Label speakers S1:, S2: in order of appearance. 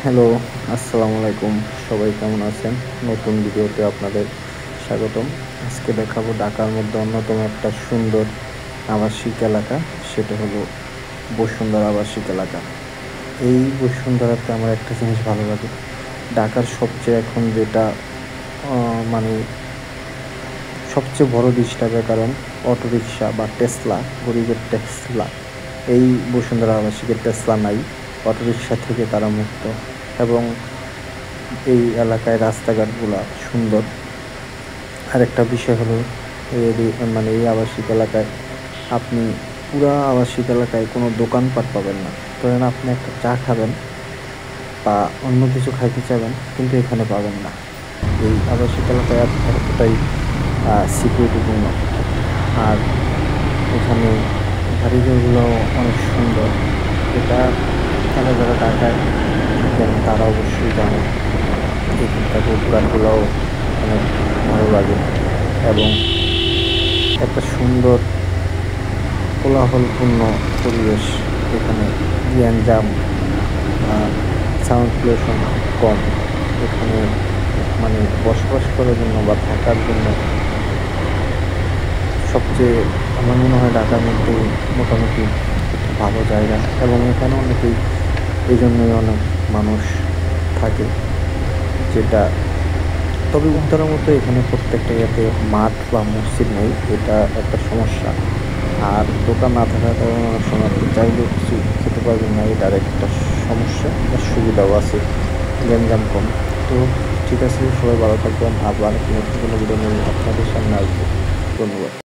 S1: Hello, আসসালামু আলাইকুম। সবাই কেমন আছেন? নতুন ভিডিওতে আপনাদের স্বাগতম। আজকে দেখাবো ঢাকার মধ্যে অন্যতম একটা সুন্দর আবাসিক এলাকা, সেটা হলো বসুন্ধরা আবাসিক এলাকা। এই বসুন্ধরাতে আমার একটা জিনিস ভালো লাগে, ঢাকার সবচেয়ে এখন যেটা মানে সবচেয়ে বড় ডিস্টার্বের কারণ অটোরিকশা বা টেসলা, গরিবের টেসলা। এই বসুন্ধরা আবাসিকের টেসলা নাই, অটোরিকশা থেকে তারা মুক্ত। এবং এই এলাকায় রাস্তাঘাটগুলো সুন্দর। আরেকটা বিষয় হলো এই আবাসিক এলাকায় আপনি পুরা আবাসিক এলাকায় কোনো দোকানপাট পাবেন না। ধরেন আপনি একটা চা খাবেন বা অন্য কিছু খাইতে চাবেন, কিন্তু এখানে পাবেন না। এই আবাসিক এলাকায় এতটাই সিকিউরিটিপূর্ণ। আর এখানে বাড়িঘরগুলো অনেক সুন্দর। এটা তারা যারা ঢাকায় থাকেন তারা অবশ্যই জানেন। এখানকার রোডগুলোও অনেক ভালো লাগে এবং একটা সুন্দর কোলাহলপূর্ণ পরিবেশ। এখানে গ্যাঞ্জাম, সাউন্ড পলিউশন কম। এখানে বসবাস করার জন্য বা থাকার জন্য সবচেয়ে আমার মনে হয় ঢাকার মধ্যে মোটামুটি একটা ভালো জায়গা। এবং এখানে অনেকেই এই জন্যই অনেক মানুষ থাকে, যেটা তবে উত্তরের মতো এখানে প্রত্যেকটা ইয়েতে মাঠ বা মসজিদ নেই, এটা একটা সমস্যা। আর দোকান না থাকার কারণে অনেক সময় আপনি চাইলেও কিছু খেতে পারবেন না, এটার একটা সমস্যা। আর সুবিধাও আছে, গ্যাঞ্জাম কম। তো ঠিক আছে, সবাই ভালো থাকবেন। আবার নতুন কোনো ভিডিও নিয়ে আপনাদের সামনে আসবো। ধন্যবাদ।